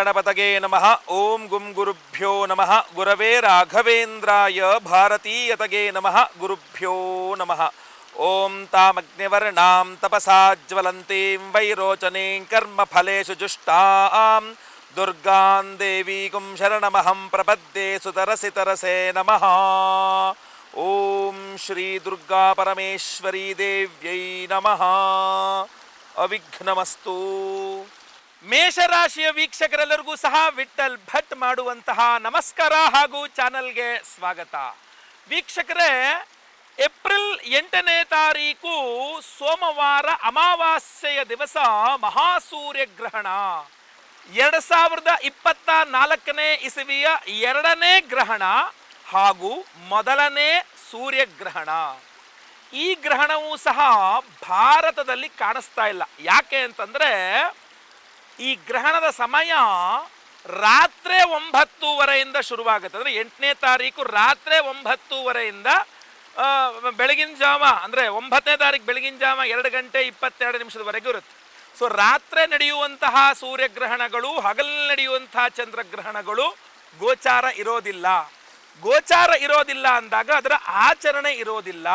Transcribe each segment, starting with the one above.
ಗಣಪತಗೆ ನಮಃ. ಓಂ ಗುಂ ಗುರುಭ್ಯೋ ನಮಃ. ಗುರವೇ ರಾಘವೇಂದ್ರಾಯ ಭಾರತೀಯತಗೆ ನಮಃ. ಗುರುಭ್ಯೋ ನಮಃ. ಓಂ ತಾಮಗ್ನಿವರ್ಣಾಂ ತಪಸಾ ಜ್ವಲಂತೀಂ ವೈರೋಚನೀಂ ಕರ್ಮಫಲೇಷು ಜುಷ್ಟಾಂ ದುರ್ಗಾಂ ದೇವೀಂ ಶರಣಮಹಂ ಪ್ರಪದ್ಯೆ ಸುತರಸಿ ತರಸೆ ನಮಃ. ಓಂ ಶ್ರೀ ದುರ್ಗಾ ಪರಮೇಶ್ವರೀ ದೇವ್ಯೈ ನಮಃ. ಅವಿಘ್ನಮಸ್ತು. ಮೇಷರಾಶಿಯ ವೀಕ್ಷಕರೆಲ್ಲರಿಗೂ ಸಹ ವಿಠಲ್ ಭಟ್ ಮಾಡುವಂತಹ ನಮಸ್ಕಾರ ಹಾಗೂ ಚಾನಲ್ಗೆ ಸ್ವಾಗತ. ವೀಕ್ಷಕರೇ, ಏಪ್ರಿಲ್ 8ನೇ ತಾರೀಕು ಸೋಮವಾರ ಅಮಾವಾಸ್ಯೆಯ ದಿವಸ ಮಹಾಸೂರ್ಯಗ್ರಹಣ. 2024ನೇ ಇಸವಿಯ 2ನೇ ಗ್ರಹಣ ಹಾಗೂ ಮೊದಲನೇ ಸೂರ್ಯಗ್ರಹಣ. ಈ ಗ್ರಹಣವೂ ಸಹ ಭಾರತದಲ್ಲಿ ಕಾಣಿಸ್ತಾ ಇಲ್ಲ. ಯಾಕೆ ಅಂತಂದರೆ ಈ ಗ್ರಹಣದ ಸಮಯ ರಾತ್ರಿ 9:30 ಶುರುವಾಗುತ್ತೆ. ಅಂದರೆ 8ನೇ ತಾರೀಕು ರಾತ್ರಿ 9:30 ಬೆಳಗಿನ ಜಾವ, ಅಂದರೆ 9ನೇ ತಾರೀಕು ಬೆಳಗಿನ ಜಾವ 2:22 ಇರುತ್ತೆ. ಸೊ ರಾತ್ರಿ ನಡೆಯುವಂತಹ ಸೂರ್ಯಗ್ರಹಣಗಳು, ಹಗಲು ನಡೆಯುವಂತಹ ಚಂದ್ರಗ್ರಹಣಗಳು ಗೋಚಾರ ಇರೋದಿಲ್ಲ. ಗೋಚಾರ ಇರೋದಿಲ್ಲ ಅಂದಾಗ ಅದರ ಆಚರಣೆ ಇರೋದಿಲ್ಲ.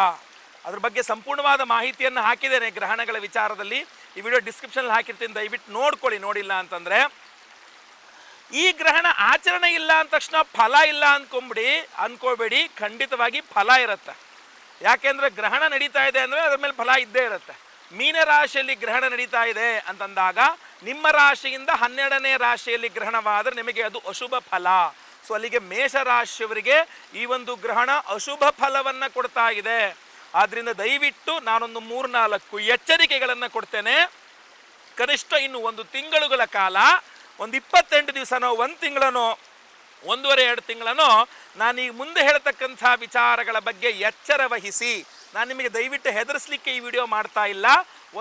ಅದ್ರ ಬಗ್ಗೆ ಸಂಪೂರ್ಣವಾದ ಮಾಹಿತಿಯನ್ನು ಹಾಕಿದ್ದೇನೆ ಗ್ರಹಣಗಳ ವಿಚಾರದಲ್ಲಿ. ಈ ವಿಡಿಯೋ ಡಿಸ್ಕ್ರಿಪ್ಷನ್ ಹಾಕಿರ್ತೀನಿ, ದಯವಿಟ್ಟು ನೋಡ್ಕೊಳ್ಳಿ, ನೋಡಿಲ್ಲ ಅಂತಂದರೆ. ಈ ಗ್ರಹಣ ಆಚರಣೆ ಇಲ್ಲ ಅಂದ ತಕ್ಷಣ ಫಲ ಇಲ್ಲ ಅನ್ಕೋಬೇಡಿ. ಖಂಡಿತವಾಗಿ ಫಲ ಇರುತ್ತೆ. ಯಾಕೆಂದರೆ ಗ್ರಹಣ ನಡೀತಾ ಇದೆ ಅಂದರೆ ಅದ್ರ ಮೇಲೆ ಫಲ ಇದ್ದೇ ಇರುತ್ತೆ. ಮೀನರಾಶಿಯಲ್ಲಿ ಗ್ರಹಣ ನಡೀತಾ ಇದೆ ಅಂತಂದಾಗ ನಿಮ್ಮ ರಾಶಿಯಿಂದ 12ನೇ ರಾಶಿಯಲ್ಲಿ ಗ್ರಹಣವಾದರೆ ನಿಮಗೆ ಅದು ಅಶುಭ ಫಲ. ಸೊ ಅಲ್ಲಿಗೆ ಮೇಷರಾಶಿಯವರಿಗೆ ಈ ಒಂದು ಗ್ರಹಣ ಅಶುಭ ಫಲವನ್ನು ಕೊಡ್ತಾ ಇದೆ. ಆದ್ದರಿಂದ ದಯವಿಟ್ಟು ನಾನೊಂದು 3-4 ಎಚ್ಚರಿಕೆಗಳನ್ನು ಕೊಡ್ತೇನೆ. ಕನಿಷ್ಠ ಇನ್ನು 1 ತಿಂಗಳುಗಳ ಕಾಲ, ಒಂದು 28 ದಿವಸನೋ, 1 ತಿಂಗಳನೋ, 1.5-2 ತಿಂಗಳನೋ ನಾನೀಗ ಮುಂದೆ ಹೇಳ್ತಕ್ಕಂಥ ವಿಚಾರಗಳ ಬಗ್ಗೆ ಎಚ್ಚರ ವಹಿಸಿ. ನಾನು ನಿಮಗೆ ದಯವಿಟ್ಟು ಹೆದರಿಸಲಿಕ್ಕೆ ಈ ವಿಡಿಯೋ ಮಾಡ್ತಾ ಇಲ್ಲ,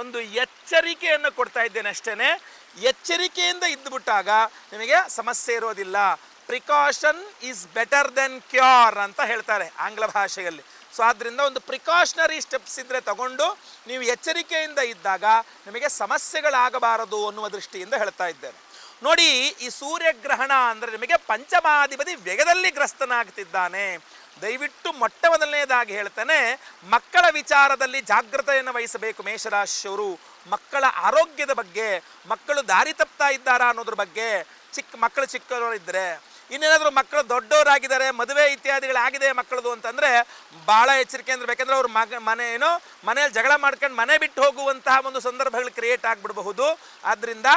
ಒಂದು ಎಚ್ಚರಿಕೆಯನ್ನು ಕೊಡ್ತಾ ಇದ್ದೇನೆ ಅಷ್ಟೇ. ಎಚ್ಚರಿಕೆಯಿಂದ ಇದ್ದುಬಿಟ್ಟಾಗ ನಿಮಗೆ ಸಮಸ್ಯೆ ಇರೋದಿಲ್ಲ. Precaution is better then cure ಅಂತ ಹೇಳ್ತಾರೆ ಆಂಗ್ಲ ಭಾಷೆಯಲ್ಲಿ. ಸೊ ಆದ್ದರಿಂದ ಒಂದು ಪ್ರಿಕಾಷನರಿ ಸ್ಟೆಪ್ಸ್ ಇದ್ದರೆ ತಗೊಂಡು ನೀವು ಎಚ್ಚರಿಕೆಯಿಂದ ಇದ್ದಾಗ ನಿಮಗೆ ಸಮಸ್ಯೆಗಳಾಗಬಾರದು ಅನ್ನುವ ದೃಷ್ಟಿಯಿಂದ ಹೇಳ್ತಾ ಇದ್ದೇನೆ. ನೋಡಿ, ಈ ಸೂರ್ಯಗ್ರಹಣ ಅಂದರೆ ನಿಮಗೆ ಪಂಚಮಾಧಿಪತಿ ವ್ಯಯದಲ್ಲಿ ಗ್ರಸ್ತನಾಗ್ತಿದ್ದಾನೆ. ದಯವಿಟ್ಟು ಮೊಟ್ಟಮೊದಲನೇದಾಗಿ ಹೇಳ್ತಾನೆ, ಮಕ್ಕಳ ವಿಚಾರದಲ್ಲಿ ಜಾಗೃತೆಯನ್ನು ವಹಿಸಬೇಕು ಮೇಷರಾಶಿಯವರು. ಮಕ್ಕಳ ಆರೋಗ್ಯದ ಬಗ್ಗೆ, ಮಕ್ಕಳು ದಾರಿ ತಪ್ತಾ ಇದ್ದಾರಾ ಅನ್ನೋದ್ರ ಬಗ್ಗೆ. ಮಕ್ಕಳು ಚಿಕ್ಕವರಿದ್ದರೆ, ಇನ್ನೇನಾದರೂ ಮಕ್ಕಳು ದೊಡ್ಡವರಾಗಿದ್ದಾರೆ, ಮದುವೆ ಇತ್ಯಾದಿಗಳಾಗಿದೆ ಮಕ್ಕಳದು ಅಂತಂದರೆ ಭಾಳ ಎಚ್ಚರಿಕೆ ಅಂದ್ರೆ ಬೇಕೆಂದರೆ ಅವ್ರ ಮನೆಯಲ್ಲಿ ಜಗಳ ಮಾಡ್ಕೊಂಡು ಮನೆ ಬಿಟ್ಟು ಹೋಗುವಂತಹ ಒಂದು ಸಂದರ್ಭಗಳು ಕ್ರಿಯೇಟ್ ಆಗಿಬಿಡಬಹುದು. ಆದ್ದರಿಂದ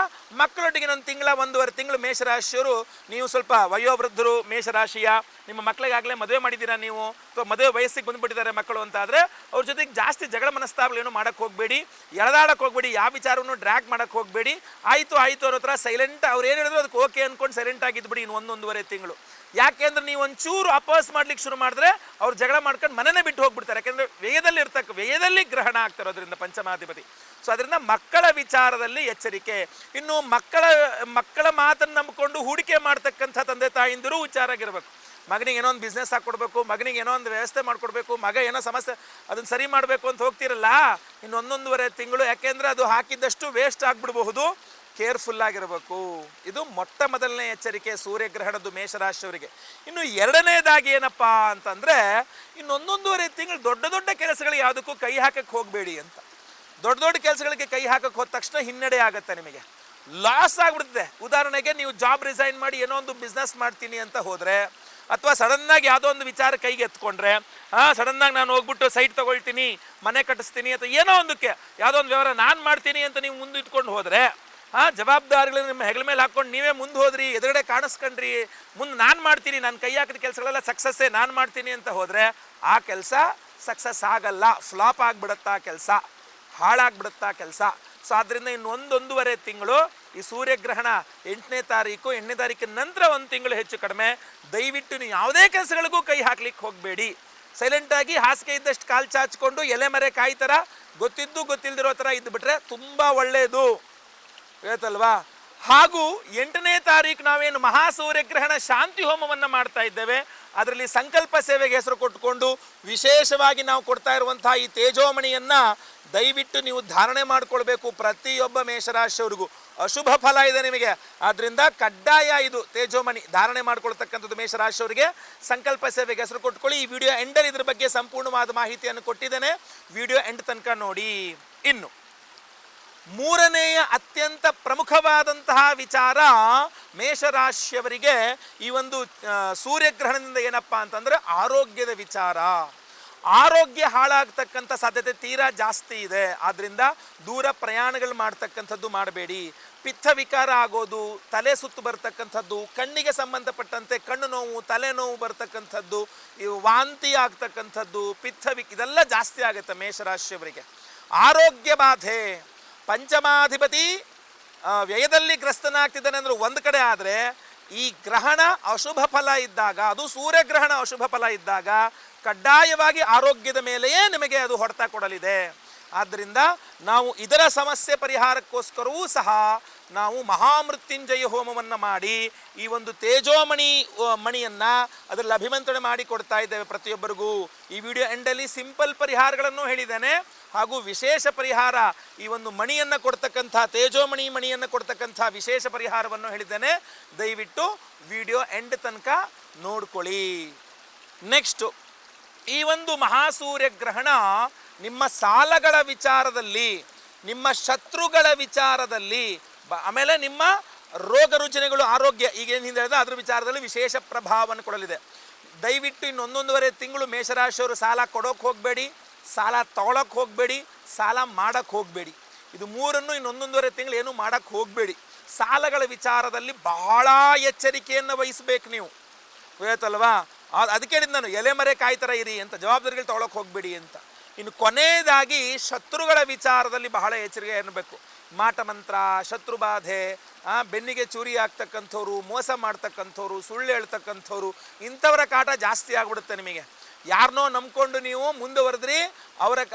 ಮಕ್ಕಳೊಟ್ಟಿಗೆ 1 ತಿಂಗಳ 1.5 ತಿಂಗಳು ಮೇಷರಾಶಿಯವರು, ನೀವು ಸ್ವಲ್ಪ ವಯೋವೃದ್ಧರು ಮೇಷರಾಶಿಯ, ನಿಮ್ಮ ಮಕ್ಕಳಿಗಾಗಲೇ ಮದುವೆ ಮಾಡಿದ್ದೀರಾ ನೀವು, ಅಥವಾ ಮದುವೆ ವಯಸ್ಸಿಗೆ ಬಂದುಬಿಟ್ಟಿದ್ದಾರೆ ಮಕ್ಕಳು ಅಂತಾದರೆ ಅವ್ರ ಜೊತೆಗೆ ಜಾಸ್ತಿ ಜಗಳ ಮನಸ್ತಾಪಗಳೇನು ಮಾಡೋಕ್ಕೆ ಹೋಗಬೇಡಿ, ಎಳೆದಾಡಕ್ಕೆ ಹೋಗಬೇಡಿ, ಯಾವ ವಿಚಾರವನ್ನು ಡ್ರ್ಯಾಗ್ ಮಾಡೋಕ್ಕೆ ಹೋಗಬೇಡಿ. ಆಯಿತು ಅನ್ನೋ ಥರ ಸೈಲೆಂಟ್, ಅವ್ರು ಏನು ಹೇಳಿದ್ರು ಅದಕ್ಕೆ ಓಕೆ ಅಂದ್ಕೊಂಡು ಸೈಲೆಂಟ್ ಆಗಿದ್ದುಬಿಡಿ ಇನ್ನು 1-1.5 ತಿಂಗಳು. ಯಾಕೆಂದ್ರೆ ನೀವು ಒಂಚೂರು ಅಪೋಸ್ ಮಾಡ್ಲಿಕ್ಕೆ ಶುರು ಮಾಡಿದ್ರೆ ಅವ್ರು ಜಗಳ ಮಾಡ್ಕೊಂಡು ಮನೆಯೇ ಬಿಟ್ಟು ಹೋಗ್ಬಿಡ್ತಾರೆ. ಯಾಕೆಂದರೆ ವ್ಯಯದಲ್ಲಿ ಗ್ರಹಣ ಆಗ್ತಿರೋದ್ರಿಂದ ಪಂಚಮಾಧಿಪತಿ. ಸೊ ಅದರಿಂದ ಮಕ್ಕಳ ವಿಚಾರದಲ್ಲಿ ಎಚ್ಚರಿಕೆ. ಇನ್ನು ಮಕ್ಕಳ ಮಾತನ್ನು ನಂಬಿಕೊಂಡು ಹೂಡಿಕೆ ಮಾಡ್ತಕ್ಕಂಥ ತಂದೆ ತಾಯಿಂದಿರು ಹುಷಾರಾಗಿರ್ಬೇಕು. ಮಗನಿಗೆ ಏನೋ ಒಂದು ಬಿಸ್ನೆಸ್ ಹಾಕ್ಕೊಡ್ಬೇಕು, ಮಗನಿಗೆ ಏನೋ ಒಂದು ವ್ಯವಸ್ಥೆ ಮಾಡಿಕೊಡ್ಬೇಕು, ಮಗ ಏನೋ ಸಮಸ್ಯೆ ಅದನ್ನು ಸರಿ ಮಾಡಬೇಕು ಅಂತ ಹೋಗ್ತಿರಲ್ಲ, ಇನ್ನು 1-1.5 ತಿಂಗಳು. ಯಾಕೆಂದರೆ ಅದು ಹಾಕಿದ್ದಷ್ಟು ವೇಸ್ಟ್ ಆಗಿಬಿಡಬಹುದು. ಕೇರ್ಫುಲ್ ಆಗಿರಬೇಕು. ಇದು ಮೊದಲನೇ ಎಚ್ಚರಿಕೆ ಸೂರ್ಯಗ್ರಹಣದ್ದು ಮೇಷರಾಶಿಯವರಿಗೆ. ಇನ್ನು 2ನೇದಾಗಿ ಏನಪ್ಪ ಅಂತಂದರೆ, ಇನ್ನು 1-1.5 ತಿಂಗಳು ದೊಡ್ಡ ಕೆಲಸಗಳು ಯಾವುದಕ್ಕೂ ಕೈ ಹಾಕಕ್ಕೆ ಹೋಗಬೇಡಿ ಅಂತ. ದೊಡ್ಡ ಕೆಲಸಗಳಿಗೆ ಕೈ ಹಾಕಕ್ಕೆ ಹೋದ ತಕ್ಷಣ ಹಿನ್ನಡೆ ಆಗುತ್ತೆ, ನಿಮಗೆ ಲಾಸ್ ಆಗಿಬಿಡುತ್ತೆ. ಉದಾಹರಣೆಗೆ, ನೀವು ಜಾಬ್ ರಿಸೈನ್ ಮಾಡಿ ಏನೋ ಒಂದು ಬಿಸ್ನೆಸ್ ಮಾಡ್ತೀನಿ ಅಂತ ಹೋದರೆ, ಅಥವಾ ಸಡನ್ನಾಗಿ ಯಾವುದೋ ಒಂದು ವಿಚಾರ ಕೈಗೆ ಎತ್ಕೊಂಡ್ರೆ, ಸಡನ್ನಾಗಿ ನಾನು ಹೋಗ್ಬಿಟ್ಟು ಸೈಟ್ ತೊಗೊಳ್ತೀನಿ, ಮನೆ ಕಟ್ಟಿಸ್ತೀನಿ ಅಥವಾ ಏನೋ ಒಂದಕ್ಕೆ ಯಾವುದೋ ಒಂದು ವ್ಯವಹಾರ ನಾನು ಮಾಡ್ತೀನಿ ಅಂತ ನೀವು ಮುಂದೆ ಇಟ್ಕೊಂಡು ಹೋದರೆ, ಜವಾಬ್ದಾರಿಗಳನ್ನ ನಿಮ್ಮ ಹೆಗಲ ಮೇಲೆ ಹಾಕ್ಕೊಂಡು ನೀವೇ ಮುಂದೆ ಹೋದ್ರಿ, ಎದುರುಗಡೆ ಕಾಣಿಸ್ಕೊಂಡ್ರಿ, ಮುಂದೆ ನಾನು ಮಾಡ್ತೀನಿ, ನಾನು ಕೈ ಹಾಕಿದ ಕೆಲಸಗಳೆಲ್ಲ ಸಕ್ಸಸ್ಸೇ, ನಾನು ಮಾಡ್ತೀನಿ ಅಂತ ಹೋದರೆ ಆ ಕೆಲಸ ಸಕ್ಸಸ್ ಆಗಲ್ಲ, ಫ್ಲಾಪ್ ಆಗಿಬಿಡುತ್ತಾ ಕೆಲಸ, ಹಾಳಾಗ್ಬಿಡುತ್ತಾ ಕೆಲಸ. ಸೊ ಆದ್ದರಿಂದ ಇನ್ನು 1-1.5 ತಿಂಗಳು ಈ ಸೂರ್ಯಗ್ರಹಣ 8ನೇ ತಾರೀಕಿನ ನಂತರ 1 ತಿಂಗಳು ಹೆಚ್ಚು ಕಡಿಮೆ ದಯವಿಟ್ಟು ನೀವು ಯಾವುದೇ ಕೆಲಸಗಳಿಗೂ ಕೈ ಹಾಕ್ಲಿಕ್ಕೆ ಹೋಗಬೇಡಿ. ಸೈಲೆಂಟಾಗಿ ಹಾಸಿಗೆ ಇದ್ದಷ್ಟು ಕಾಲು ಚಾಚಿಕೊಂಡು ಎಲೆ ಮರೆ ಕಾಯಿ ಥರ ಗೊತ್ತಿಲ್ದಿರೋ ಥರ ಇದ್ದುಬಿಟ್ರೆ ತುಂಬ ಒಳ್ಳೆಯದು, ಹೇಳ್ತಲ್ವಾ. ಹಾಗೂ 8ನೇ ತಾರೀಕು ನಾವೇನು ಮಹಾಸೂರ್ಯಗ್ರಹಣ ಶಾಂತಿ ಹೋಮವನ್ನು ಮಾಡ್ತಾ ಇದ್ದೇವೆ, ಅದರಲ್ಲಿ ಸಂಕಲ್ಪ ಸೇವೆಗೆ ಹೆಸರು ಕೊಟ್ಟುಕೊಂಡು ವಿಶೇಷವಾಗಿ ನಾವು ಕೊಡ್ತಾ ಇರುವಂತಹ ಈ ತೇಜೋಮಣಿಯನ್ನು ದಯವಿಟ್ಟು ನೀವು ಧಾರಣೆ ಮಾಡ್ಕೊಳ್ಬೇಕು. ಪ್ರತಿಯೊಬ್ಬ ಮೇಷರಾಶಿಯವರಿಗೂ ಅಶುಭ ಫಲ ಇದೆ ನಿಮಗೆ. ಆದ್ದರಿಂದ ಕಡ್ಡಾಯ ಇದು ತೇಜೋಮಣಿ ಧಾರಣೆ ಮಾಡ್ಕೊಳ್ತಕ್ಕಂಥದ್ದು ಮೇಷರಾಶಿಯವರಿಗೆ. ಸಂಕಲ್ಪ ಸೇವೆಗೆ ಹೆಸರು ಕೊಟ್ಕೊಳ್ಳಿ. ಈ ವಿಡಿಯೋ ಎಂಡಲ್ಲಿ ಇದ್ರ ಬಗ್ಗೆ ಸಂಪೂರ್ಣವಾದ ಮಾಹಿತಿಯನ್ನು ಕೊಟ್ಟಿದ್ದೇನೆ, ವಿಡಿಯೋ ಎಂಡ್ ತನಕ ನೋಡಿ. ಇನ್ನು ಮೂರನೆಯ ಅತ್ಯಂತ ಪ್ರಮುಖವಾದಂತಹ ವಿಚಾರ ಮೇಷರಾಶಿಯವರಿಗೆ ಈ ಒಂದು ಸೂರ್ಯಗ್ರಹಣದಿಂದ ಏನಪ್ಪ ಅಂತಂದರೆ ಆರೋಗ್ಯದ ವಿಚಾರ. ಆರೋಗ್ಯ ಹಾಳಾಗ್ತಕ್ಕಂಥ ಸಾಧ್ಯತೆ ತೀರಾ ಜಾಸ್ತಿ ಇದೆ. ಆದ್ದರಿಂದ ದೂರ ಪ್ರಯಾಣಗಳು ಮಾಡ್ತಕ್ಕಂಥದ್ದು ಮಾಡಬೇಡಿ. ಪಿತ್ತ ವಿಕಾರ ಆಗೋದು, ತಲೆ ಸುತ್ತು ಬರ್ತಕ್ಕಂಥದ್ದು, ಕಣ್ಣಿಗೆ ಸಂಬಂಧಪಟ್ಟಂತೆ ಕಣ್ಣು ನೋವು, ತಲೆನೋವು ಬರ್ತಕ್ಕಂಥದ್ದು, ವಾಂತಿ ಆಗ್ತಕ್ಕಂಥದ್ದು, ಇದೆಲ್ಲ ಜಾಸ್ತಿ ಆಗುತ್ತೆ ಮೇಷರಾಶಿಯವರಿಗೆ. ಆರೋಗ್ಯ ಬಾಧೆ, ಪಂಚಮಾಧಿಪತಿ ವ್ಯಯದಲ್ಲಿ ಗ್ರಸ್ತನಾಗ್ತಿದ್ದಾನೆ ಅಂದ್ರೆ ಒಂದು ಕಡೆ, ಆದರೆ ಈ ಗ್ರಹಣ ಅಶುಭ ಫಲ ಇದ್ದಾಗ, ಅದು ಸೂರ್ಯಗ್ರಹಣ ಅಶುಭ ಫಲ ಇದ್ದಾಗ ಕಡ್ಡಾಯವಾಗಿ ಆರೋಗ್ಯದ ಮೇಲೆಯೇ ನಿಮಗೆ ಅದು ಹೊಡೆತ ಕೊಡಲಿದೆ. ಆದ್ದರಿಂದ ನಾವು ಇದರ ಸಮಸ್ಯೆ ಪರಿಹಾರಕ್ಕೋಸ್ಕರವೂ ಸಹ ನಾವು ಮಹಾಮೃತ್ಯುಂಜಯ ಹೋಮವನ್ನು ಮಾಡಿ ಈ ಒಂದು ಮಣಿಯನ್ನು ಅದರಲ್ಲಿ ಅಭಿಮಂತ್ರಣೆ ಮಾಡಿ ಕೊಡ್ತಾ ಇದ್ದೇವೆ ಪ್ರತಿಯೊಬ್ಬರಿಗೂ. ಈ ವಿಡಿಯೋ ಎಂಡಲ್ಲಿ ಸಿಂಪಲ್ ಪರಿಹಾರಗಳನ್ನು ಹೇಳಿದ್ದೇನೆ, ಹಾಗೂ ವಿಶೇಷ ಪರಿಹಾರ ಈ ಒಂದು ಮಣಿಯನ್ನು ಕೊಡ್ತಕ್ಕಂಥ ಮಣಿಯನ್ನು ಕೊಡ್ತಕ್ಕಂಥ ವಿಶೇಷ ಪರಿಹಾರವನ್ನು ಹೇಳಿದ್ದೇನೆ. ದಯವಿಟ್ಟು ವಿಡಿಯೋ ಎಂಡ್ ತನಕ ನೋಡ್ಕೊಳ್ಳಿ. ನೆಕ್ಸ್ಟು, ಈ ಒಂದು ಮಹಾಸೂರ್ಯಗ್ರಹಣ ನಿಮ್ಮ ಸಾಲಗಳ ವಿಚಾರದಲ್ಲಿ, ನಿಮ್ಮ ಶತ್ರುಗಳ ವಿಚಾರದಲ್ಲಿ, ಆಮೇಲೆ ನಿಮ್ಮ ರೋಗ ರುಜಿನಗಳು, ಆರೋಗ್ಯ, ಈಗೇನು ಹಿಂದೆ ಹೇಳಿದ್ರೆ ಅದ್ರ ವಿಚಾರದಲ್ಲಿ ವಿಶೇಷ ಪ್ರಭಾವವನ್ನು ಕೊಡಲಿದೆ. ದಯವಿಟ್ಟು ಇನ್ನೊಂದೂವರೆ ತಿಂಗಳು ಮೇಷರಾಶಿಯವರು ಸಾಲ ಕೊಡೋಕೆ ಹೋಗಬೇಡಿ, ಸಾಲ ತಗೊಳಕ್ಕೆ ಹೋಗಬೇಡಿ, ಸಾಲ ಮಾಡೋಕ್ಕೆ ಹೋಗಬೇಡಿ. ಇದು ಮೂರನ್ನು ಇನ್ನೊಂದೂವರೆ ತಿಂಗಳು ಏನು ಮಾಡೋಕ್ಕೆ ಹೋಗಬೇಡಿ. ಸಾಲಗಳ ವಿಚಾರದಲ್ಲಿ ಬಹಳ ಎಚ್ಚರಿಕೆಯನ್ನು ವಹಿಸಬೇಕು ನೀವು, ಗೊತ್ತಲ್ವಾ? ಅದಕ್ಕೆ ಹೇಳಿದ್ದು ನಾನು, ಎಲೆ ಮರೆ ಕಾಯ್ತರ ಇರಿ ಅಂತ, ಜವಾಬ್ದಾರಿಗಳು ತಗೊಳಕ್ಕೆ ಹೋಗಬೇಡಿ ಅಂತ. ಇನ್ನು ಕೊನೆಯದಾಗಿ ಶತ್ರುಗಳ ವಿಚಾರದಲ್ಲಿ ಬಹಳ ಎಚ್ಚರಿಕೆ ಇರಬೇಕು. ಮಾಟಮಂತ್ರ, ಶತ್ರುಬಾಧೆ, ಬೆನ್ನಿಗೆ ಚೂರಿ ಆಗ್ತಕ್ಕಂಥವ್ರು, ಮೋಸ ಮಾಡ್ತಕ್ಕಂಥವ್ರು, ಸುಳ್ಳು ಹೇಳ್ತಕ್ಕಂಥವ್ರು, ಇಂಥವರ ಕಾಟ ಜಾಸ್ತಿ ಆಗ್ಬಿಡುತ್ತೆ ನಿಮಗೆ. ಯಾರನ್ನೋ ನಂಬ್ಕೊಂಡು ನೀವು ಮುಂದುವರೆದ್ರಿ,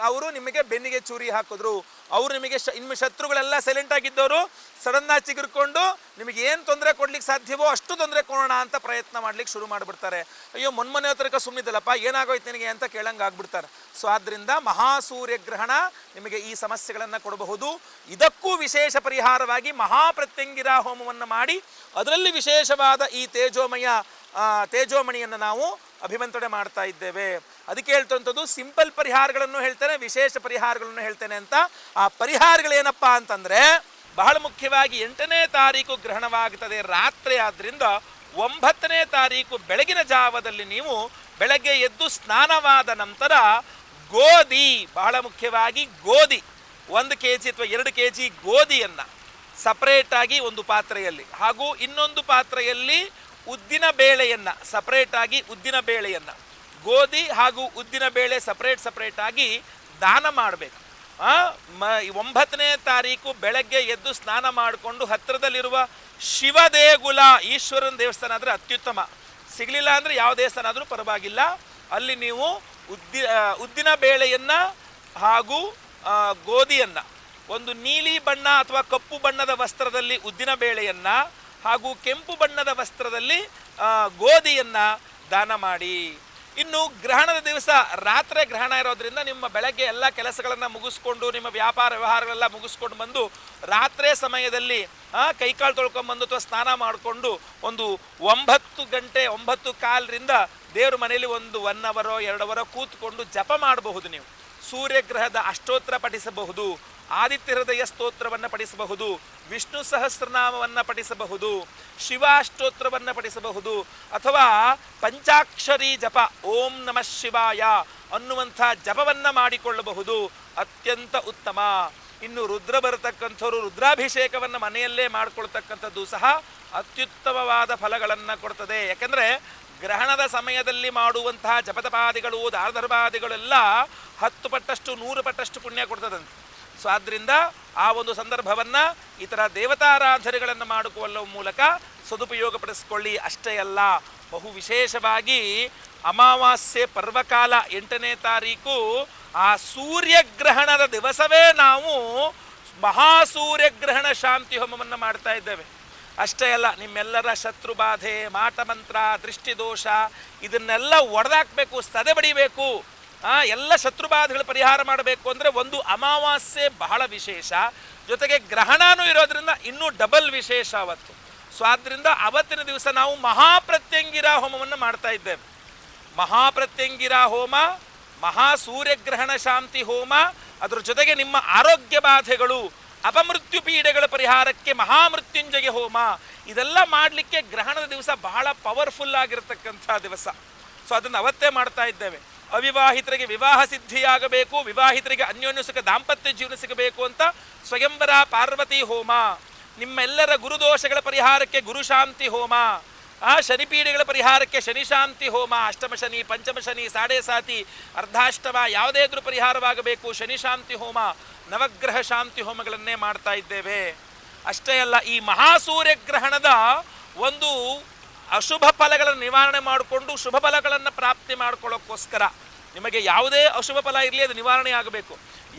ಅವರು ನಿಮಗೆ ಬೆನ್ನಿಗೆ ಚೂರಿ ಹಾಕಿದ್ರು, ಅವರು ನಿಮಗೆ ಇನ್ನು ಶತ್ರುಗಳೆಲ್ಲ ಸೈಲೆಂಟ್ ಆಗಿದ್ದವರು ಸಡನ್ನಾಗಿ ಚಿಗುರ್ಕೊಂಡು ನಿಮಗೆ ಏನು ತೊಂದರೆ ಕೊಡ್ಲಿಕ್ಕೆ ಸಾಧ್ಯವೋ ಅಷ್ಟು ತೊಂದರೆ ಕೊಡೋಣ ಅಂತ ಪ್ರಯತ್ನ ಮಾಡ್ಲಿಕ್ಕೆ ಶುರು ಮಾಡಿಬಿಡ್ತಾರೆ. ಅಯ್ಯೋ ಮೊನ್ನೆ ಹತ್ರಕ್ಕೆ ಸುಮ್ಮನಿದ್ದಲ್ಲಪ್ಪ, ಏನಾಗೋಯ್ತು ನಿನಗೆ ಅಂತ ಕೇಳಂಗೆ ಆಗ್ಬಿಡ್ತಾರೆ. ಸೊ ಆದ್ದರಿಂದ ಮಹಾಸೂರ್ಯಗ್ರಹಣ ನಿಮಗೆ ಈ ಸಮಸ್ಯೆಗಳನ್ನು ಕೊಡಬಹುದು. ಇದಕ್ಕೂ ವಿಶೇಷ ಪರಿಹಾರವಾಗಿ ಮಹಾಪ್ರತ್ಯಂಗಿರಾ ಹೋಮವನ್ನು ಮಾಡಿ ಅದರಲ್ಲಿ ವಿಶೇಷವಾದ ಈ ತೇಜೋಮಣಿಯನ್ನು ನಾವು ಅಭಿಮಂತ್ರಣೆ ಮಾಡ್ತಾ ಇದ್ದೇವೆ. ಅದಕ್ಕೆ ಹೇಳ್ತಂಥದ್ದು ಸಿಂಪಲ್ ಪರಿಹಾರಗಳನ್ನು ಹೇಳ್ತೇನೆ, ವಿಶೇಷ ಪರಿಹಾರಗಳನ್ನು ಹೇಳ್ತೇನೆ ಅಂತ. ಆ ಪರಿಹಾರಗಳೇನಪ್ಪ ಅಂತಂದರೆ, ಬಹಳ ಮುಖ್ಯವಾಗಿ 8ನೇ ತಾರೀಕು ಗ್ರಹಣವಾಗುತ್ತದೆ ರಾತ್ರಿ. ಆದ್ದರಿಂದ 9ನೇ ತಾರೀಕು ಬೆಳಗಿನ ಜಾವದಲ್ಲಿ ನೀವು ಬೆಳಗ್ಗೆ ಎದ್ದು ಸ್ನಾನವಾದ ನಂತರ ಗೋಧಿ, ಬಹಳ ಮುಖ್ಯವಾಗಿ ಗೋಧಿ 1 kg ಅಥವಾ 2 kg ಗೋಧಿಯನ್ನು ಸಪ್ರೇಟಾಗಿ ಒಂದು ಪಾತ್ರೆಯಲ್ಲಿ, ಹಾಗೂ ಇನ್ನೊಂದು ಪಾತ್ರೆಯಲ್ಲಿ ಉದ್ದಿನ ಬೇಳೆಯನ್ನು ಸಪ್ರೇಟಾಗಿ, ಉದ್ದಿನ ಬೇಳೆಯನ್ನು, ಗೋಧಿ ಹಾಗೂ ಉದ್ದಿನ ಬೇಳೆ ಸಪ್ರೇಟಾಗಿ ದಾನ ಮಾಡಬೇಕು. 9ನೇ ತಾರೀಕು ಬೆಳಗ್ಗೆ ಎದ್ದು ಸ್ನಾನ ಮಾಡಿಕೊಂಡು ಹತ್ತಿರದಲ್ಲಿರುವ ಶಿವ ದೇಗುಲ, ಈಶ್ವರನ ದೇವಸ್ಥಾನ ಆದರೆ ಅತ್ಯುತ್ತಮ, ಸಿಗಲಿಲ್ಲ ಅಂದರೆ ಯಾವ ದೇವಸ್ಥಾನ ಆದರೂ ಪರವಾಗಿಲ್ಲ, ಅಲ್ಲಿ ನೀವು ಉದ್ದಿನ ಬೇಳೆಯನ್ನು ಹಾಗೂ ಗೋಧಿಯನ್ನು, ಒಂದು ನೀಲಿ ಬಣ್ಣ ಅಥವಾ ಕಪ್ಪು ಬಣ್ಣದ ವಸ್ತ್ರದಲ್ಲಿ ಉದ್ದಿನ ಬೇಳೆಯನ್ನು ಹಾಗೂ ಕೆಂಪು ಬಣ್ಣದ ವಸ್ತ್ರದಲ್ಲಿ ಗೋಧಿಯನ್ನು ದಾನ ಮಾಡಿ. ಇನ್ನು ಗ್ರಹಣದ ದಿವಸ ರಾತ್ರಿ ಗ್ರಹಣ ಇರೋದ್ರಿಂದ ನಿಮ್ಮ ಬೆಳಗ್ಗೆ ಎಲ್ಲ ಕೆಲಸಗಳನ್ನು ಮುಗಿಸ್ಕೊಂಡು, ನಿಮ್ಮ ವ್ಯಾಪಾರ ವ್ಯವಹಾರಗಳೆಲ್ಲ ಮುಗಿಸ್ಕೊಂಡು ಬಂದು ರಾತ್ರಿ ಸಮಯದಲ್ಲಿ ಕೈಕಾಲು ತೊಳ್ಕೊಂಬಂದು ಅಥವಾ ಸ್ನಾನ ಮಾಡಿಕೊಂಡು ಒಂದು 9 ಗಂಟೆ 9:15ರಿಂದ ದೇವ್ರ ಮನೆಯಲ್ಲಿ ಒಂದು 1 hour 2 hour ಕೂತ್ಕೊಂಡು ಜಪ ಮಾಡಬಹುದು. ನೀವು ಸೂರ್ಯಗ್ರಹದ ಅಷ್ಟೋತ್ತರ ಪಠಿಸಬಹುದು, ಆದಿತ್ಯ ಹೃದಯ ಸ್ತೋತ್ರವನ್ನು ಪಠಿಸಬಹುದು, ವಿಷ್ಣು ಸಹಸ್ರನಾಮವನ್ನು ಪಠಿಸಬಹುದು, ಶಿವಾಷ್ಟೋತ್ರವನ್ನು ಪಠಿಸಬಹುದು, ಅಥವಾ ಪಂಚಾಕ್ಷರಿ ಜಪ ಓಂ ನಮಃ ಶಿವಾಯ ಅನ್ನುವಂಥ ಜಪವನ್ನು ಮಾಡಿಕೊಳ್ಳಬಹುದು. ಅತ್ಯಂತ ಉತ್ತಮ. ಇನ್ನು ರುದ್ರ ಬರತಕ್ಕಂಥವ್ರು ರುದ್ರಾಭಿಷೇಕವನ್ನು ಮನೆಯಲ್ಲೇ ಮಾಡಿಕೊಳ್ತಕ್ಕಂಥದ್ದು ಸಹ ಅತ್ಯುತ್ತಮವಾದ ಫಲಗಳನ್ನು ಕೊಡ್ತದೆ. ಯಾಕಂದರೆ ಗ್ರಹಣದ ಸಮಯದಲ್ಲಿ ಮಾಡುವಂತಹ ಜಪತಪಾದಿಗಳು, ದಾನಧರ್ಮಾದಿಗಳೆಲ್ಲ 10 ಪಟ್ಟಷ್ಟು 100 ಪಟ್ಟಷ್ಟು ಪುಣ್ಯ ಕೊಡ್ತದಂತೆ. ಸೊ ಆದ್ದರಿಂದ ಆ ಒಂದು ಸಂದರ್ಭವನ್ನು ಈ ಥರ ದೇವತಾರಾಧನೆಗಳನ್ನು ಮಾಡಿಕೊಳ್ಳುವ ಮೂಲಕ ಸದುಪಯೋಗಪಡಿಸ್ಕೊಳ್ಳಿ. ಅಷ್ಟೇ ಅಲ್ಲ, ಬಹು ವಿಶೇಷವಾಗಿ ಅಮಾವಾಸ್ಯೆ ಪರ್ವಕಾಲ 8ನೇ ತಾರೀಕು ಆ ಸೂರ್ಯಗ್ರಹಣದ ದಿವಸವೇ ನಾವು ಮಹಾಸೂರ್ಯಗ್ರಹಣ ಶಾಂತಿ ಹೋಮವನ್ನು ಮಾಡ್ತಾ ಇದ್ದೇವೆ. ಅಷ್ಟೇ ಅಲ್ಲ, ನಿಮ್ಮೆಲ್ಲರ ಶತ್ರುಬಾಧೆ, ಮಾಟಮಂತ್ರ, ದೃಷ್ಟಿದೋಷ ಇದನ್ನೆಲ್ಲ ಒಡೆದಾಕಬೇಕು, ಸದೆ ಬಡಿಬೇಕು. ಎಲ್ಲ ಶತ್ರುಬಾಧೆಗಳ ಪರಿಹಾರ ಮಾಡಬೇಕು ಅಂದರೆ ಒಂದು ಅಮಾವಾಸ್ಯೆ ಬಹಳ ವಿಶೇಷ, ಜೊತೆಗೆ ಗ್ರಹಣನೂ ಇರೋದ್ರಿಂದ ಇನ್ನೂ ಡಬಲ್ ವಿಶೇಷ ಅವತ್ತು. ಸೊ ಆದ್ದರಿಂದ ಅವತ್ತಿನ ದಿವಸ ನಾವು ಮಹಾಪ್ರತ್ಯಂಗಿರ ಹೋಮವನ್ನು ಮಾಡ್ತಾ ಇದ್ದೇವೆ. ಮಹಾಪ್ರತ್ಯಂಗಿರ ಹೋಮ, ಮಹಾಸೂರ್ಯಗ್ರಹಣ ಶಾಂತಿ ಹೋಮ, ಅದರ ಜೊತೆಗೆ ನಿಮ್ಮ ಆರೋಗ್ಯ ಬಾಧೆಗಳು, ಅಪಮೃತ್ಯು ಪೀಡೆಗಳ ಪರಿಹಾರಕ್ಕೆ ಮಹಾಮೃತ್ಯುಂಜಯ ಹೋಮ, ಇದೆಲ್ಲ ಮಾಡಲಿಕ್ಕೆ ಗ್ರಹಣದ ದಿವಸ ಬಹಳ ಪವರ್ಫುಲ್ ಆಗಿರತಕ್ಕಂಥ ದಿವಸ. ಸೊ ಅದನ್ನು ಅವತ್ತೇ ಮಾಡ್ತಾ ಇದ್ದೇವೆ. ಅವಿವಾಹಿತರಿಗೆ ವಿವಾಹ ಸಿದ್ಧಿಯಾಗಬೇಕು, ವಿವಾಹಿತರಿಗೆ ಅನ್ಯೋನ್ಯ ಸುಖ ದಾಂಪತ್ಯ ಜೀವನ ಸಿಗಬೇಕು ಅಂತ ಸ್ವಯಂವರ ಪಾರ್ವತಿ ಹೋಮ, ನಿಮ್ಮೆಲ್ಲರ ಗುರುದೋಷಗಳ ಪರಿಹಾರಕ್ಕೆ ಗುರುಶಾಂತಿ ಹೋಮ, ಶನಿಪೀಡೆಗಳ ಪರಿಹಾರಕ್ಕೆ ಶನಿಶಾಂತಿ ಹೋಮ, ಅಷ್ಟಮ ಶನಿ, ಪಂಚಮ ಶನಿ, ಸಾಡೆ ಸಾತಿ, ಅರ್ಧಾಷ್ಟಮ ಯಾವುದೇ ಇದ್ರೂ ಪರಿಹಾರವಾಗಬೇಕು, ಶನಿಶಾಂತಿ ಹೋಮ, ನವಗ್ರಹ ಶಾಂತಿ ಹೋಮಗಳನ್ನೇ ಮಾಡ್ತಾ ಇದ್ದೇವೆ. ಅಷ್ಟೇ ಅಲ್ಲ, ಈ ಮಹಾಸೂರ್ಯಗ್ರಹಣದ ಒಂದು ಅಶುಭ ಫಲಗಳನ್ನು ನಿವಾರಣೆ ಮಾಡಿಕೊಂಡು ಶುಭ ಫಲಗಳನ್ನು ಪ್ರಾಪ್ತಿ ಮಾಡ್ಕೊಳ್ಳೋಕ್ಕೋಸ್ಕರ ನಿಮಗೆ ಯಾವುದೇ ಅಶುಭ ಫಲ ಇರಲಿ ಅದು ನಿವಾರಣೆ ಆಗಬೇಕು,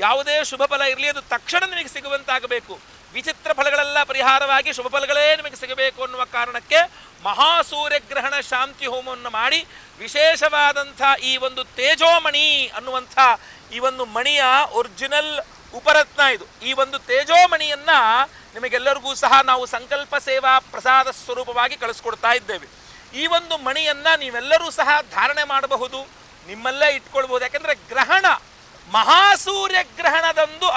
ಯಾವುದೇ ಶುಭ ಫಲ ಇರಲಿ ಅದು ತಕ್ಷಣ ನಿಮಗೆ ಸಿಗುವಂತಾಗಬೇಕು, ವಿಚಿತ್ರ ಫಲಗಳೆಲ್ಲ ಪರಿಹಾರವಾಗಿ ಶುಭ ಫಲಗಳೇ ನಿಮಗೆ ಸಿಗಬೇಕು ಅನ್ನುವ ಕಾರಣಕ್ಕೆ ಮಹಾಸೂರ್ಯಗ್ರಹಣ ಶಾಂತಿ ಹೋಮವನ್ನು ಮಾಡಿ ವಿಶೇಷವಾದಂಥ ಈ ಒಂದು ತೇಜೋಮಣಿ ಅನ್ನುವಂಥ ಈ ಒಂದು ಮಣಿಯ ಒರಿಜಿನಲ್ ಉಪರತ್ನ ಇದು. ಈ ಒಂದು ತೇಜೋಮಣಿಯನ್ನು ನಿಮಗೆಲ್ಲರಿಗೂ ಸಹ ನಾವು ಸಂಕಲ್ಪ ಸೇವಾ ಪ್ರಸಾದ ಸ್ವರೂಪವಾಗಿ ಕಳಿಸ್ಕೊಡ್ತಾ ಇದ್ದೇವೆ. ಈ ಒಂದು ಮಣಿಯನ್ನು ನೀವೆಲ್ಲರೂ ಸಹ ಧಾರಣೆ ಮಾಡಬಹುದು, ನಿಮ್ಮಲ್ಲೇ ಇಟ್ಕೊಳ್ಬಹುದು. ಯಾಕೆಂದರೆ ಗ್ರಹಣ ಮಹಾಸೂರ್ಯಗ್ರಹಣದಂದು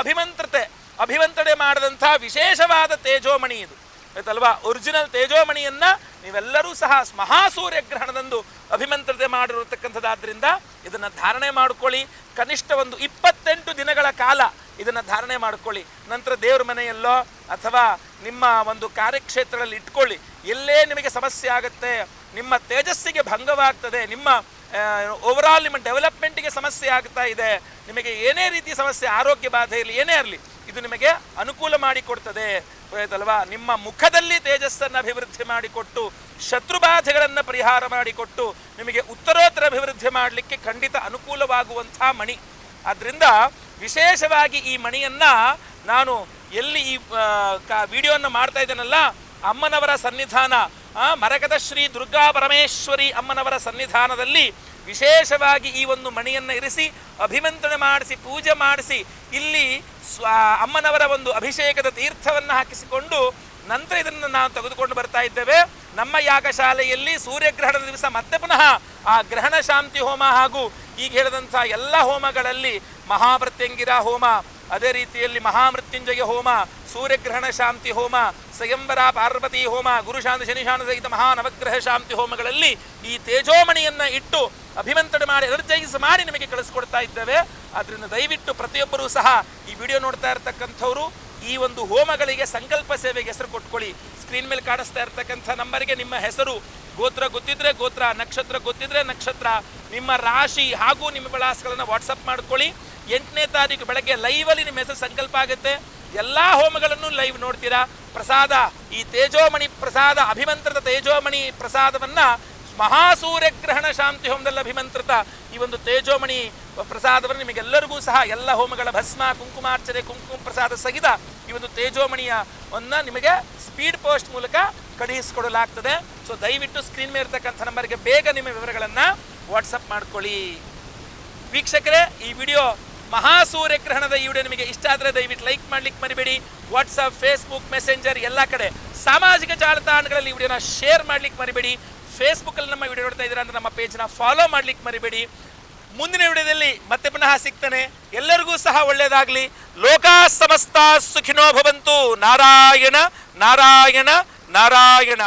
ಅಭಿಮಂತ್ರಣೆ ಮಾಡಿದಂಥ ವಿಶೇಷವಾದ ತೇಜೋಮಣಿ ಇದು ಆಯ್ತಲ್ವಾ. ಒರಿಜಿನಲ್ ತೇಜೋಮಣಿಯನ್ನು ನೀವೆಲ್ಲರೂ ಸಹ ಮಹಾಸೂರ್ಯಗ್ರಹಣದಂದು ಅಭಿಮಂತ್ರಣೆ ಮಾಡಿರತಕ್ಕಂಥದ್ದಾದ್ದರಿಂದ ಇದನ್ನು ಧಾರಣೆ ಮಾಡಿಕೊಳ್ಳಿ. ಕನಿಷ್ಠ ಒಂದು 28 ದಿನಗಳ ಕಾಲ ಇದನ್ನು ಧಾರಣೆ ಮಾಡಿಕೊಳ್ಳಿ. ನಂತರ ದೇವ್ರ ಮನೆಯಲ್ಲೋ ಅಥವಾ ನಿಮ್ಮ ಒಂದು ಕಾರ್ಯಕ್ಷೇತ್ರದಲ್ಲಿ ಇಟ್ಕೊಳ್ಳಿ. ಎಲ್ಲೇ ನಿಮಗೆ ಸಮಸ್ಯೆ ಆಗುತ್ತೆ, ನಿಮ್ಮ ತೇಜಸ್ಸಿಗೆ ಭಂಗವಾಗ್ತದೆ, ನಿಮ್ಮ ಓವರಾಲ್ ನಿಮ್ಮ ಡೆವಲಪ್ಮೆಂಟಿಗೆ ಸಮಸ್ಯೆ ಆಗ್ತಾ ಇದೆ, ನಿಮಗೆ ಏನೇ ರೀತಿಯ ಸಮಸ್ಯೆ, ಆರೋಗ್ಯ ಬಾಧೆ ಇರಲಿ, ಏನೇ ಇರಲಿ, ಇದು ನಿಮಗೆ ಅನುಕೂಲ ಮಾಡಿಕೊಡ್ತದೆ ಆಯ್ತಲ್ವಾ. ನಿಮ್ಮ ಮುಖದಲ್ಲಿ ತೇಜಸ್ಸನ್ನು ಅಭಿವೃದ್ಧಿ ಮಾಡಿಕೊಟ್ಟು ಶತ್ರುಬಾಧೆಗಳನ್ನು ಪರಿಹಾರ ಮಾಡಿಕೊಟ್ಟು ನಿಮಗೆ ಉತ್ತರೋತ್ತರ ಅಭಿವೃದ್ಧಿ ಮಾಡಲಿಕ್ಕೆ ಖಂಡಿತ ಅನುಕೂಲವಾಗುವಂಥ ಮಣಿ. ಆದ್ದರಿಂದ ವಿಶೇಷವಾಗಿ ಈ ಮಣಿಯನ್ನು ನಾನು ಎಲ್ಲಿ ಈ ವಿಡಿಯೋವನ್ನು ಮಾಡ್ತಾ ಇದ್ದೇನಲ್ಲ, ಅಮ್ಮನವರ ಸನ್ನಿಧಾನ, ಮರಕದ ಶ್ರೀ ದುರ್ಗಾ ಪರಮೇಶ್ವರಿ ಅಮ್ಮನವರ ಸನ್ನಿಧಾನದಲ್ಲಿ ವಿಶೇಷವಾಗಿ ಈ ಒಂದು ಮಣಿಯನ್ನು ಇರಿಸಿ ಅಭಿಮಂತ್ರಣೆ ಮಾಡಿಸಿ ಪೂಜೆ ಮಾಡಿಸಿ ಇಲ್ಲಿ ಅಮ್ಮನವರ ಒಂದು ಅಭಿಷೇಕದ ತೀರ್ಥವನ್ನು ಹಾಕಿಸಿಕೊಂಡು ನಂತರ ಇದನ್ನು ನಾವು ತೆಗೆದುಕೊಂಡು ಬರ್ತಾ ಇದ್ದೇವೆ. ನಮ್ಮ ಯಾಗಶಾಲೆಯಲ್ಲಿ ಸೂರ್ಯಗ್ರಹಣದ ದಿವಸ ಮತ್ತೆ ಪುನಃ ಆ ಗ್ರಹಣ ಶಾಂತಿ ಹೋಮ ಹಾಗೂ ಈಗ ಹೇಳಿದಂಥ ಎಲ್ಲ ಹೋಮಗಳಲ್ಲಿ ಮಹಾಪ್ರತ್ಯಂಗಿರ ಹೋಮ, ಅದೇ ರೀತಿಯಲ್ಲಿ ಮಹಾಮೃತ್ಯುಂಜಯ ಹೋಮ, ಸೂರ್ಯಗ್ರಹಣ ಶಾಂತಿ ಹೋಮ, ಸ್ವಯಂವರ ಪಾರ್ವತಿ ಹೋಮ, ಗುರುಶಾಂತಿ ಶನಿಶಾಂತ ಸಹಿತ ಮಹಾನವಗ್ರಹ ಶಾಂತಿ ಹೋಮಗಳಲ್ಲಿ ಈ ತೇಜೋಮಣಿಯನ್ನು ಇಟ್ಟು ಅಭಿಮಂತ್ರಣೆ ಮಾಡಿ ಎನರ್ಜೈಸ್ ಮಾಡಿ ನಿಮಗೆ ಕಳಿಸ್ಕೊಡ್ತಾ ಇದ್ದೇವೆ. ಆದ್ದರಿಂದ ದಯವಿಟ್ಟು ಪ್ರತಿಯೊಬ್ಬರೂ ಸಹ ಈ ವಿಡಿಯೋ ನೋಡ್ತಾ ಇರ್ತಕ್ಕಂಥವ್ರು ಈ ಒಂದು ಹೋಮಗಳಿಗೆ ಸಂಕಲ್ಪ ಸೇವೆಗೆ ಹೆಸರು ಕೊಟ್ಕೊಳ್ಳಿ. ಸ್ಕ್ರೀನ್ ಮೇಲೆ ಕಾಣಿಸ್ತಾ ಇರ್ತಕ್ಕಂಥ ನಂಬರ್ಗೆ ನಿಮ್ಮ ಹೆಸರು, ಗೋತ್ರ ಗೊತ್ತಿದ್ರೆ ಗೋತ್ರ, ನಕ್ಷತ್ರ ಗೊತ್ತಿದ್ರೆ ನಕ್ಷತ್ರ, ನಿಮ್ಮ ರಾಶಿ ಹಾಗೂ ನಿಮ್ಮ ವಿಳಾಸಗಳನ್ನು ವಾಟ್ಸಪ್ ಮಾಡ್ಕೊಳ್ಳಿ. 8ನೇ ತಾರೀಕು ಬೆಳಗ್ಗೆ ಲೈವಲ್ಲಿ ನಿಮ್ಮ ಹೆಸರು ಸಂಕಲ್ಪ ಆಗುತ್ತೆ. ಎಲ್ಲ ಹೋಮಗಳನ್ನು ಲೈವ್ ನೋಡ್ತೀರಾ. ಪ್ರಸಾದ, ಈ ತೇಜೋಮಣಿ ಪ್ರಸಾದ, ಅಭಿಮಂತ್ರಿತ ತೇಜೋಮಣಿ ಪ್ರಸಾದವನ್ನು ಮಹಾಸೂರ್ಯಗ್ರಹಣ ಶಾಂತಿ ಹೋಮದಲ್ಲಿ ಅಭಿಮಂತ್ರಿತ ಈ ಒಂದು ತೇಜೋಮಣಿ ಪ್ರಸಾದವನ್ನು ನಿಮಗೆಲ್ಲರಿಗೂ ಸಹ ಎಲ್ಲ ಹೋಮಗಳ ಭಸ್ಮ, ಕುಂಕುಮಾರ್ಚನೆ, ಕುಂಕುಮ ಪ್ರಸಾದ ಸಹಿತ ಈ ಒಂದು ತೇಜೋಮಣಿಯನ್ನು ನಿಮಗೆ ಸ್ಪೀಡ್ ಪೋಸ್ಟ್ ಮೂಲಕ ಕಳುಹಿಸಿಕೊಡಲಾಗ್ತದೆ. ಸೊ ದಯವಿಟ್ಟು ಸ್ಕ್ರೀನ್ ಮೇಲೆ ಇರ್ತಕ್ಕಂಥ ನಂಬರ್ಗೆ ಬೇಗ ನಿಮ್ಮ ವಿವರಗಳನ್ನು ವಾಟ್ಸಪ್ ಮಾಡ್ಕೊಳ್ಳಿ. ವೀಕ್ಷಕರೇ, ಈ ವಿಡಿಯೋ ಮಹಾಸೂರ್ಯಗ್ರಹಣದ ಈ ವಿಡಿಯೋ ನಿಮಗೆ ಇಷ್ಟ ಆದರೆ ದಯವಿಟ್ಟು ಲೈಕ್ ಮಾಡ್ಲಿಕ್ಕೆ ಮರಿಬೇಡಿ. ವಾಟ್ಸಪ್, ಫೇಸ್ಬುಕ್, ಮೆಸೆಂಜರ್ ಎಲ್ಲ ಕಡೆ ಸಾಮಾಜಿಕ ಜಾಲತಾಣಗಳಲ್ಲಿ ಈ ವಿಡಿಯೋನ ಶೇರ್ ಮಾಡ್ಲಿಕ್ಕೆ ಮರಿಬೇಡಿ. ಫೇಸ್ಬುಕ್ಕಲ್ಲಿ ನಮ್ಮ ವಿಡಿಯೋ ನೋಡ್ತಾ ಇದ್ದೀರಾ ಅಂದರೆ ನಮ್ಮ ಪೇಜ್ನ ಫಾಲೋ ಮಾಡ್ಲಿಕ್ಕೆ ಮರಿಬೇಡಿ. ಮುಂದಿನ ವಿಡಿಯೋದಲ್ಲಿ ಮತ್ತೆ ಪುನಃ ಸಿಗ್ತಾನೆ. ಎಲ್ಲರಿಗೂ ಸಹ ಒಳ್ಳೆಯದಾಗಲಿ. ಲೋಕಾ ಸಮಸ್ತ ಸುಖಿನೋ ಭವಂತು. ನಾರಾಯಣ ನಾರಾಯಣ ನಾರಾಯಣ.